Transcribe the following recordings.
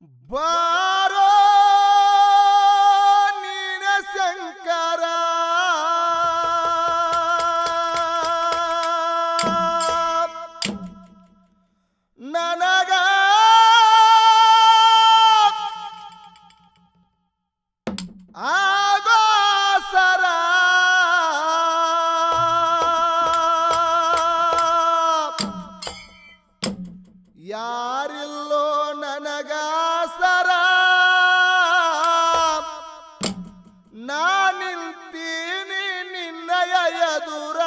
ಬಾರೋ ನೀನ ಶಂಕರ ನನಗ ಆಗೋಸರ ಯಾರಿಲ್ಲೋ ನನಗಾಸರ ನಾನಿಲ್ತೀನಿ ನಿನ್ನಯ ಎದುರ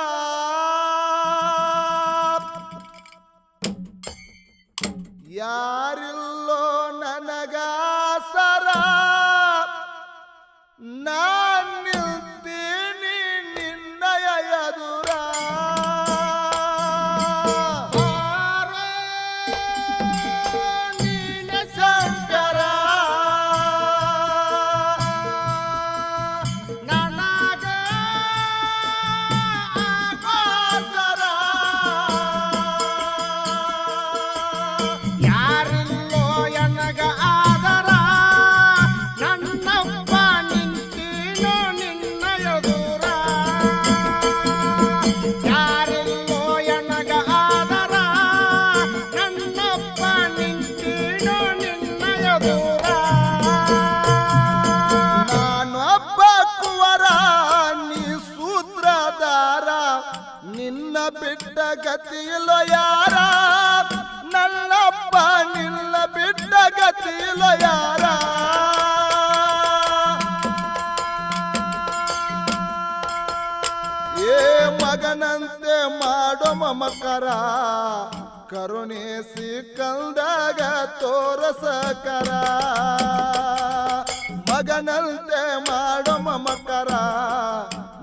ಯಾರಿಲ್ಲೋ ನನಗಾಸರ ನಾನಿಲ್ತೀನಿ ನಿನ್ನಯ ಎದುರ ನಿನ್ನ ಬಿಟ್ಟ ಗತಿಯಿಲ್ಲೋ ಯಾರ ನನ್ನಪ್ಪ ನಿನ್ನ ಬಿಟ್ಟ ಗತಿಯಿಲ್ಲೋ ಯಾರ ಏ ಮಗನಂತೆ ಮಾಡೋ ಮಮಕರ ಕರುಣಿಸಿ ಕಂದಾಗ ತೋರಸಕರ ಮಗನಂತೆ ಮಾಡೋ ಮಮಕರ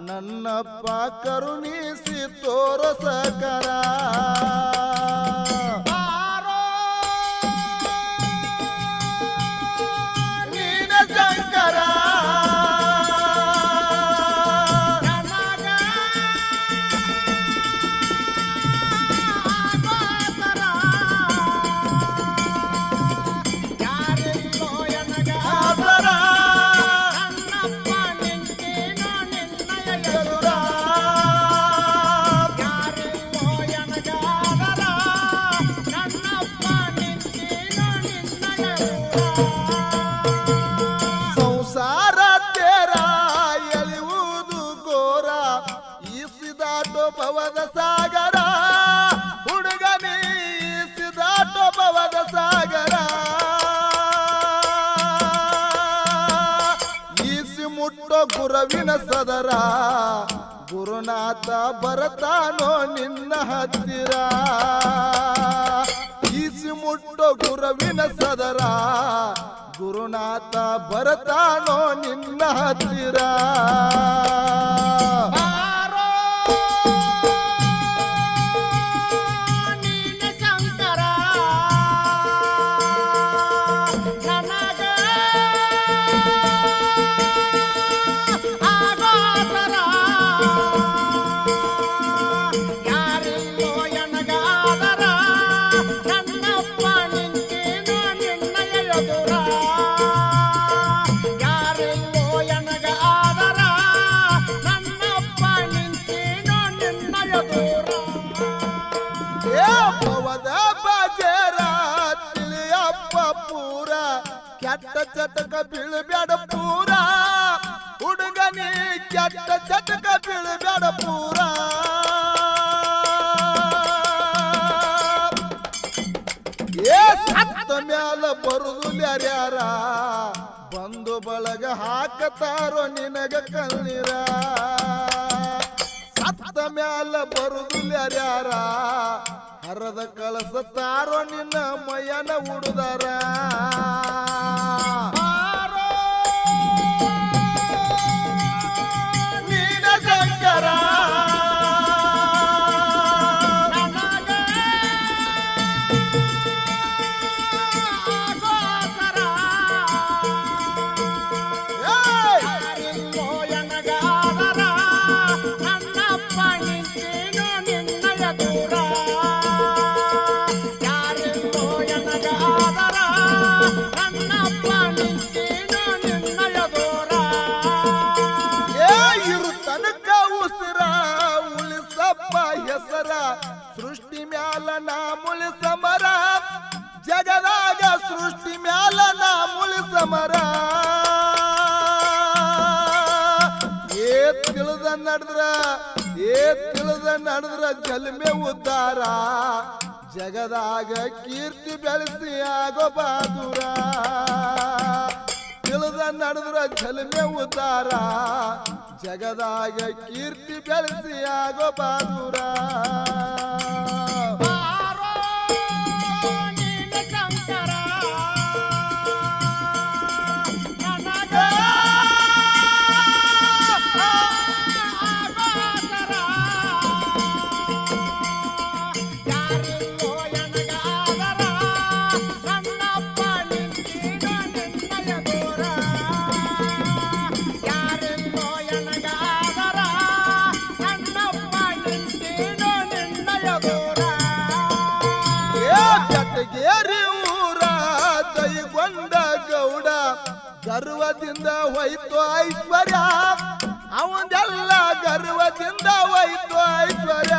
ನನ್ನಪ್ಪ ಕರುಣಿಸಿ ತೋರಸಕರ ನೀನ ಶಂಕರ ಭವದ ಸಾಗರ ಹುಡುಗನೇ ಸಿದಾಟೋ ಭವದ ಸಾಗರ ಈಸಿ ಮುಟ್ಟೋ ಗುರುವಿನ ಸದರ ಗುರುನಾಥ ಬರತಾನೋ ನಿನ್ನ ಹತ್ತಿರ ಈಸಿ ಮುಟ್ಟೋ ಗುರುವಿನ ಸದರ ಗುರುನಾಥ ಬರತಾನೋ ನಿನ್ನ ಹತ್ತಿರ ಕೆಟ್ಟ ಚಟಕ ಬೀಳಬೇಡ ಪೂರ ಹುಡುಗನಿ ಕೆಟ್ಟ ಚಟಕ ಬೀಳಬೇಡ ಪೂರ ಏ ಸತ್ತ ಮ್ಯಾಲ ಬರುದು ಯಾರ್ಯಾರ ಬಂದು ಬಳಗ ಹಾಕತಾರೋ ನಿನಗ ಕಣ್ಣೀರ ಸತ್ತ ಮ್ಯಾಲ ಬರುದು ಯಾರ್ಯಾರ ಹರದ ಕಳಸತಾರೋ ನಿನ್ನ ಮಯನ ಉಡುದಾರ ನೀನ ಶಂಕರ ಯಾರಿಲ್ಲೋ ಎನಗ ಆದರ ನಡೆದ್ರ ತಿಳಿದ ನಡೆದ್ರ ಜಲ್ಮೆ ಉದ್ದಾರ ಜಗದಾಗ ಕೀರ್ತಿ ಬೆಳೆಸಿ ಆಗೋ ಬಾದುರ ತಿಳಿದ ನಡೆದ್ರ ಜಲ್ಮೆ ಉದ್ದಾರ ಜಗದಾಗ ಕೀರ್ತಿ ಬೆಳೆಸಿ ಆಗೋ ಬಾದುರ ಗೇರಿ ಊರ ದೈಗೊಂಡ ಗೌಡ ಗರ್ವದಿಂದ ಹೋಯ್ತು ಐಶ್ವರ್ಯ ಅವಂದೆಲ್ಲ ಗರ್ವದಿಂದ ಹೋಯ್ತು ಐಶ್ವರ್ಯ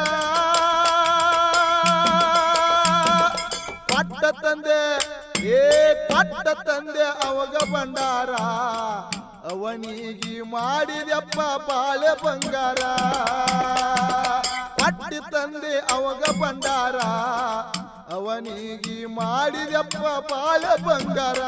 ಪಟ್ಟ ತಂದೆ ಅವಾಗ ಭಂಡಾರ ಅವನಿಗೆ ಮಾಡಿದಪ್ಪ ಬಾಳೆ ಬಂಗಾರ ಪಟ್ಟಿ ತಂದೆ ಅವಾಗ ಭಂಡಾರ ಅವನಿಗೆ ಮಾಡಿದಪ್ಪ ಬಾಳ ಬಂಗಾರ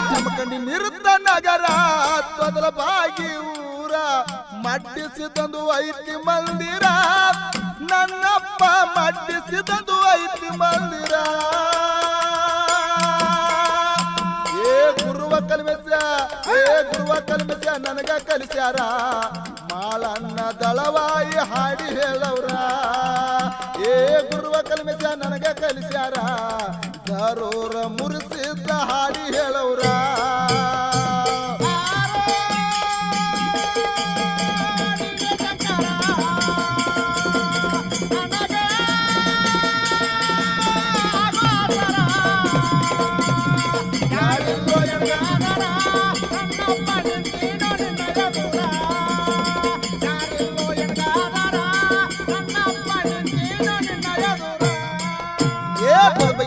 ಜಮಖಂಡಿ ನಿರುತ್ತ ನಗರ ತೊದಲ ಬಾಗಿ ಊರ ಮಡ್ಡಿಸಿದಂದು ಐತಿ ಮಂದಿರ ನನ್ನಪ್ಪ ಮಡ್ಡಿಸಿದಂದು ಐತಿ ಮಂದಿರ ಗುರುವ ಕಲ್ಮೆಸ್ಯ ನನಗ ಕಲಿಸ್ಯಾರ ಮಾಳನ್ನ ದಳವಾಯಿ ಹಾಡಿ ಹೇಳವ್ರ ಗುರುವ ಕಲ್ಮೆಸ್ಯ ನನಗ ಕಲಿಸ್ಯಾರ ದರೋರ ಮುರಿಸಿದ್ದ ಹಾಡಿ ಹೇಳವ್ರ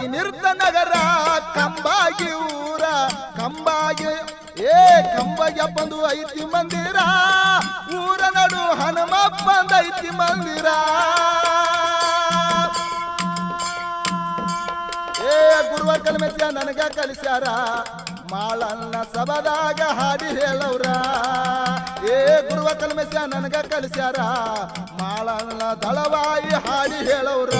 ನಿರುತ್ತ ನಗರ ಕಂಬಾಗಿ ಊರ ಕಂಬಾಗಿ ಕಂಬಗೆಪ್ಪಂದು ಐತಿ ಮಂದಿರ ಊರ ನಡು ಹನುಮಪ್ಪಂದ ಐತಿ ಮಂದಿರ ಗುರುವ ಕಲ್ಮೆಸ್ಯ ನನಗ ಕಲಿಸ್ಯಾರ ಮಾಳನ್ನ ಸಬದಾಗ ಹಾಡಿ ಹೇಳವ್ರ ಗುರುವ ಕಲ್ಮೆಸ್ಯ ನನಗ ಕಲಿಸ್ಯಾರ ಮಾಳನ್ನ ದಳವಾಯಿ ಹಾಡಿ ಹೇಳವ್ರ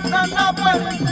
ನನ್ನ